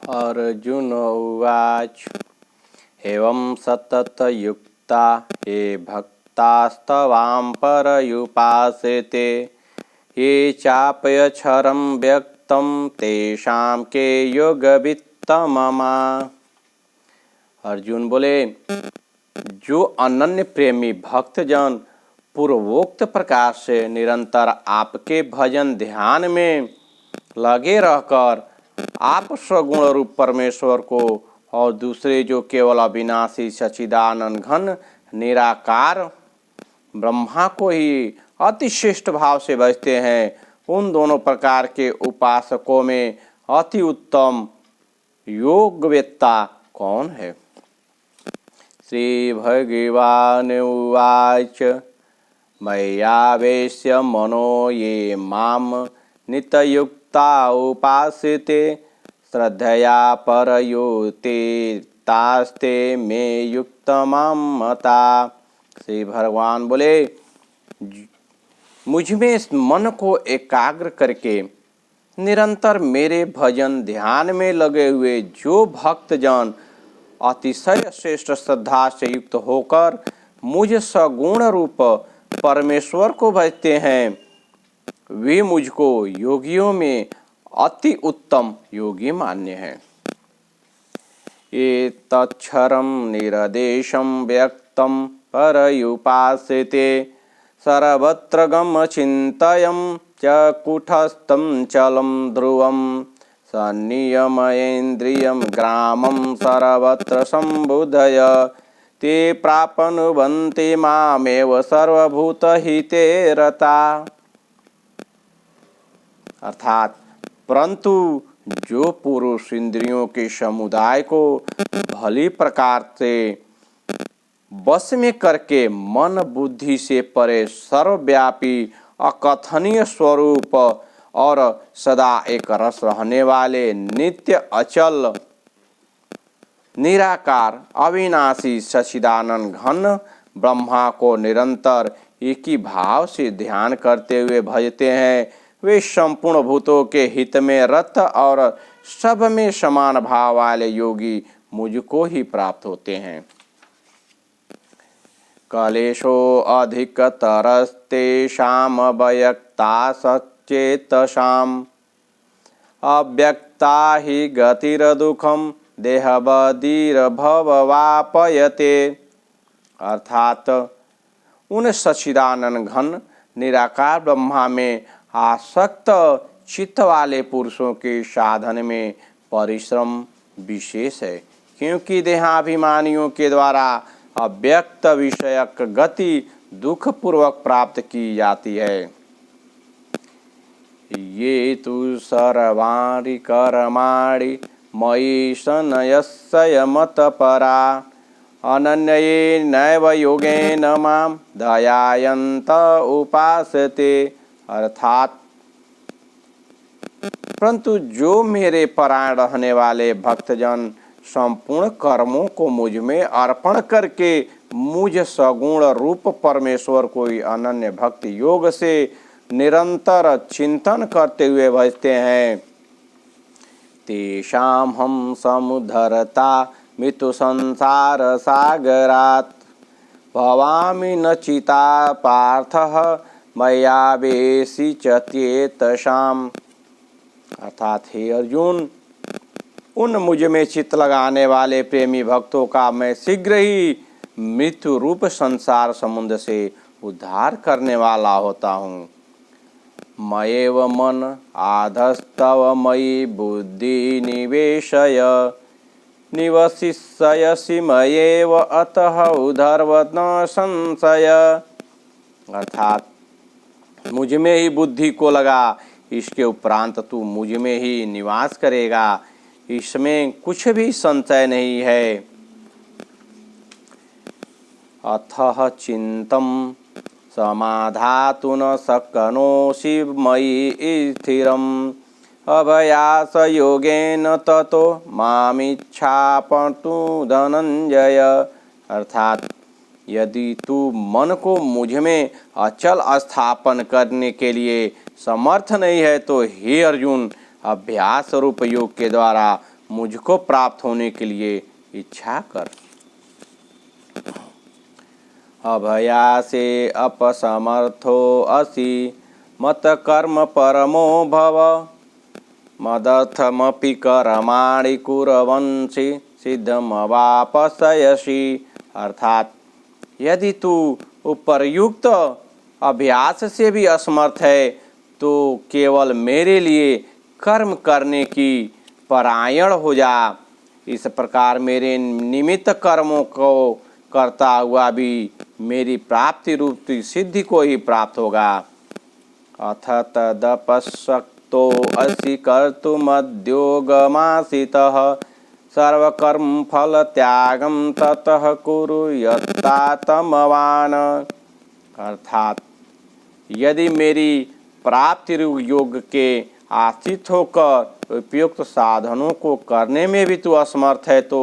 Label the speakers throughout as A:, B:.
A: अर्जुन उवाच एवं सततयुक्ता ये भक्तास्तवां परयुपासेते ये चाप्यक्षरं व्यक्तं तेषां के योगवित्तममा। अर्जुन बोले, जो अनन्य प्रेमी भक्तजन पूर्वोक्त प्रकार से निरंतर आपके भजन ध्यान में लगे रहकर आप स्वगुण रूप परमेश्वर को और दूसरे जो केवल अविनाशी सच्चिदानंद घन निराकार ब्रह्मा को ही अतिश्रेष्ठ भाव से भजते हैं, उन दोनों प्रकार के उपासकों में अति उत्तम योगवेत्ता कौन है। श्री भगवान उवाच मय्यावेश्य मनो ये माम नित्ययुक्ता उपासते श्रद्धया परयोते तास्ते मे युक्तमां मता। श्री भगवान बोले, मुझ में इस मन को एकाग्र करके निरंतर मेरे भजन ध्यान में लगे हुए जो भक्तजन अतिशय श्रेष्ठ श्रद्धा से युक्त होकर मुझ सगुण रूप परमेश्वर को भजते हैं, वे मुझको योगियों में अति उत्तम योगी मान्य हैं। ये तच्छरम निरदेशम व्यक्तम परयुपासेते सर्वत्र गम चिंतयम च कुटस्थं चलं ध्रुवम सन्नियमयेन्द्रियं ग्रामं सर्वत्र संबुधय ते प्राप्नुवन्ति मामेव सर्वभूतहिते रता। अर्थात परंतु जो पुरुष इंद्रियों के समुदाय को भली प्रकार से बस में करके मन बुद्धि से परे सर्वव्यापी अकथनीय स्वरूप और सदा एक रस रहने वाले नित्य अचल निराकार अविनाशी सच्चिदानंद घन ब्रह्मा को निरंतर एक ही भाव से ध्यान करते हुए भजते हैं, वे संपूर्ण भूतों के हित में रत और सब में समान भाव वाले योगी मुझको ही प्राप्त होते हैं। कलेशो अधिकतरस्तेषाम् अव्यक्ता सच्चेतसाम् अव्यक्ता हि गतिर्दुःखं देहबधिर्भववापयते। अर्थात उन सच्चिदानंद घन निराकार ब्रह्मा में आसक्त चित्त वाले पुरुषों के साधन में परिश्रम विशेष है, क्योंकि देहाभिमानियों के द्वारा अव्यक्त विषयक गति दुख पूर्वक प्राप्त की जाती है। ये तु सर्वाणि कर्माणि मयि सन्न्यस्य मत्परा अनन्येनैव योगेन मां ध्यायन्त उपासते। अर्थात परंतु जो मेरे परायण रहने वाले भक्तजन संपूर्ण कर्मों को मुझ में अर्पण करके मुझ सगुण रूप परमेश्वर को ही अनन्य भक्ति योग से निरंतर चिंतन करते हुए भजते हैं, तेषां हम समुद्धरता मृत्यु संसार सागरात् भवामि नचिता पार्थः मय्यावेशि च चेतसाम्। अर्थात हे अर्जुन, उन मुझ में चित्त लगाने वाले प्रेमी भक्तों का मैं शीघ्र ही मृत्यु रूप संसार समुद्र से उद्धार करने वाला होता हूँ। मयेव मन आधस्तव मयि बुद्धि निवेशय निवसिष्यसि मयेव अतः उधर्व न संशय। अर्थात मुझ में ही बुद्धि को लगा, इसके उपरांत तू मुझ में ही निवास करेगा, इसमें कुछ भी संशय नहीं है। अथः चिंतम समाधातु न शक्नोषि मयि स्थिरम् अभयास योगेन ततो मामिच्छापतु धनंजय। अर्थात यदि तू मन को मुझ में अचल स्थापन करने के लिए समर्थ नहीं है तो हे अर्जुन, अभ्यास रूप योग के द्वारा मुझको प्राप्त होने के लिए इच्छा कर। अभयासे अपसमर्थो असि मत कर्म परमो भव मदर्थमपि कर्माणि कुर्वन्सि सिद्धमवापसयसि। अर्थात यदि तू उपर्युक्त अभ्यास से भी असमर्थ है तो केवल मेरे लिए कर्म करने की परायण हो जा। इस प्रकार मेरे निमित्त कर्मों को करता हुआ भी मेरी प्राप्ति रूपी सिद्धि को ही प्राप्त होगा। अथ तदपशक्तो असि कर्तुमद्योगमासितः सर्वकर्म फल त्यागम ततः कुरु यत्तात्मवान्। अर्थात यदि मेरी प्राप्ति योग के आश्रित होकर उपयुक्त साधनों को करने में भी तू असमर्थ है तो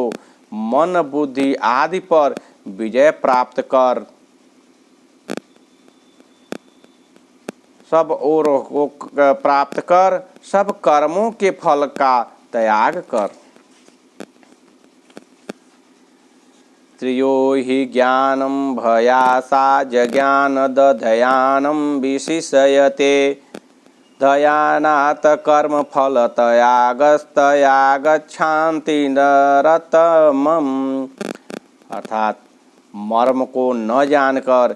A: मन बुद्धि आदि पर विजय प्राप्त कर सब कर्मों के फल का त्याग कर। त्रियो हि ज्ञानं भयासा जज्ञान दधयानं विशिष्यते दयानात् कर्म फल त्यागस्तयागच्छान्ति नरतमम्। अर्थात मर्म को न जानकर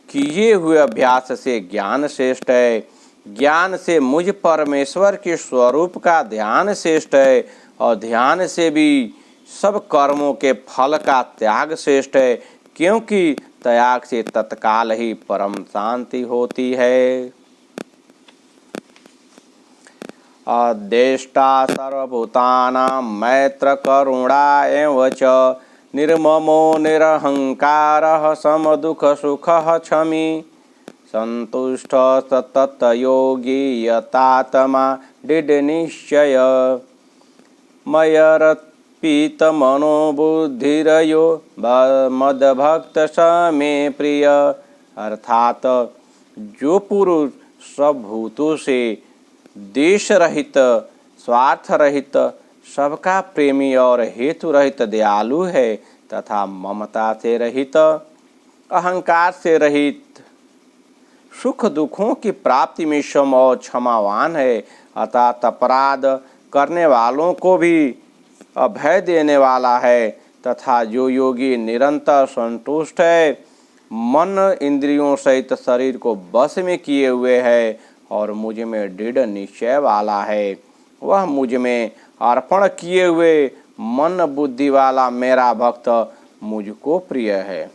A: किए हुए अभ्यास से ज्ञान श्रेष्ठ है, ज्ञान से मुझ परमेश्वर के स्वरूप का ध्यान श्रेष्ठ है और ध्यान से भी सब कर्मों के फल का त्याग श्रेष्ठ है, क्योंकि त्याग से तत्काल ही परम शांति होती है। अद्वेष्टा सर्वभूतानां मैत्र करुणा एव च निर्ममो निरहंकारः समदुःख सुखः क्षमी संतुष्ट सतत योगी यतात्मा दृढ़निश्चय मयरर्पित मनोबुद्धिरयो मदभक्त स मे प्रिय। अर्थात जो पुरुष सब भूतों से देश रहित, स्वार्थ रहित, सबका प्रेमी और हेतु रहित दयालु है तथा ममता से रहित, अहंकार से रहित, सुख दुखों की प्राप्ति में सम और क्षमावान है, अर्थात अपराध करने वालों को भी अभय देने वाला है, तथा जो योगी निरंतर संतुष्ट है, मन इंद्रियों सहित शरीर को बस में किए हुए है और मुझ में दृढ़ निश्चय वाला है, वह मुझ में अर्पण किए हुए मन बुद्धि वाला मेरा भक्त मुझको प्रिय है।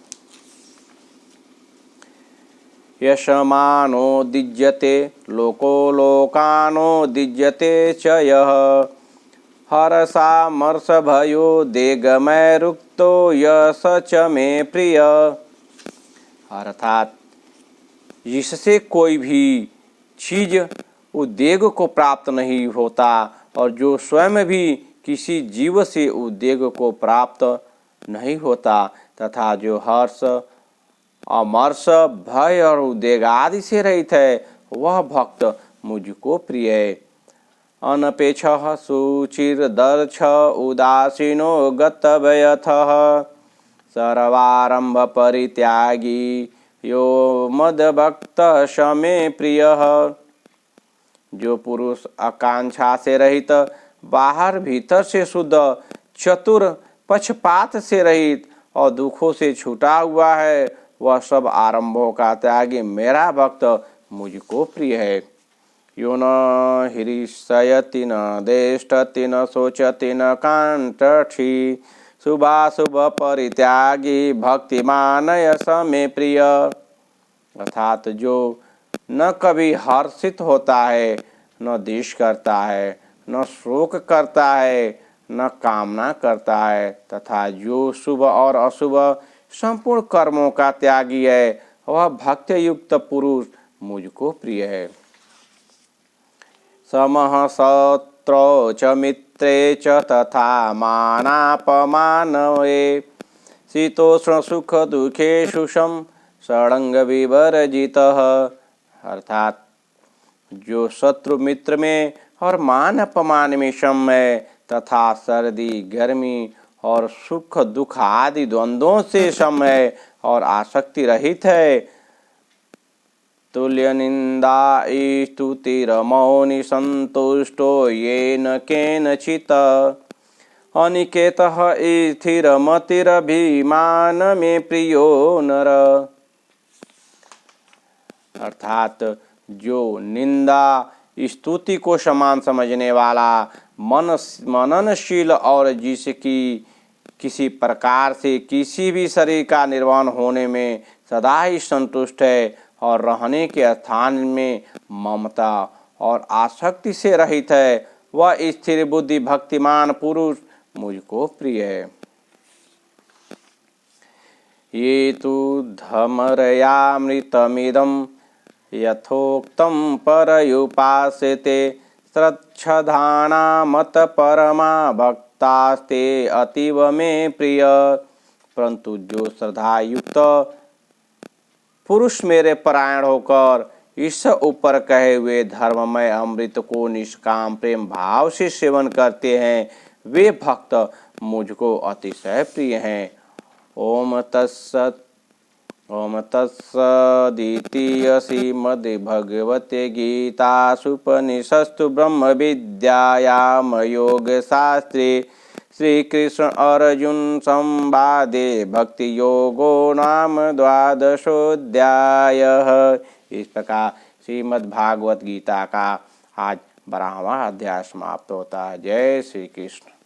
A: यशमानो दिज्यते लोको लोकानो दिज्यते च यः हरसामर्ष भयो देगमय रुक्तो यश च मे प्रिय। अर्थात जिससे कोई भी चीज उद्वेग को प्राप्त नहीं होता और जो स्वयं भी किसी जीव से उद्वेग को प्राप्त नहीं होता, तथा जो हर्ष अमर्ष भय और उद्वेग आदि से रहित है, वह भक्त मुझको प्रिय है। अनपेक्षः शुचिर्दर्श उदासीनो गतव्यथः सर्वारंभ परित्यागी यो मद्भक्त स मे प्रियः। जो पुरुष आकांक्षा से रहित, बाहर भीतर से शुद्ध, चतुर, पक्षपात से रहित और दुखों से छूटा हुआ है, वह सब आरंभों का त्यागी मेरा भक्त मुझको प्रिय है। यो न हृष्यति न देष्टति न शोचति न कांक्षति शुभाशुभ परित्यागी भक्तिमान यश मे प्रिय। अर्थात जो न कभी हर्षित होता है, न द्वेष करता है, न शोक करता है, न कामना करता है, तथा जो शुभ और अशुभ संपूर्ण कर्मों का त्यागी है, वह भक्ति युक्त पुरुष मुझको प्रिय है। समः शत्रौ च मित्रे च तथा मानापमानये शीतोष्ण सुख दुखेषु सम षडंग विवर्जितः। अर्थात जो शत्रु मित्र में और मान अपमान में सम है तथा सर्दी गर्मी और सुख दुख आदि द्वंद्वों से सम है और आसक्ति रहित है। तुल्य निंदा स्तुतिरमौनि संतुष्टो येन केनचित् अनिकेतः स्थिरमतिरभिमान में प्रियो नर। अर्थात जो निंदा स्तुति को समान समझने वाला मननशील और जिसकी किसी प्रकार से किसी भी शरीर का निर्वाण होने में सदा ही संतुष्ट है और रहने के स्थान में ममता और आसक्ति से रहित है, वह स्थिर बुद्धि भक्तिमान पुरुष मुझको प्रिय है। ये तु धमरयामृतमिदं यथोक्तं परयुपासते श्रद्धधाना मत परमा भक्तास्ते अतीव में प्रिय। परंतु जो श्रद्धा युक्त पुरुष मेरे परायण होकर इस ऊपर कहे हुए धर्ममय अमृत को निष्काम प्रेम भाव से सेवन करते हैं, वे भक्त मुझको अतिशय प्रिय हैं। ओम तत्सदिति श्रीमद्भगवते गीतासूपनिषत्सु ब्रह्म विद्यायां योगशास्त्रे श्रीकृष्ण अर्जुन संवादे भक्ति योगो नाम 12वां अध्याय। इस प्रकार श्रीमद्भागवत गीता का आज 12वां अध्याय समाप्त होता है। जय श्री कृष्ण।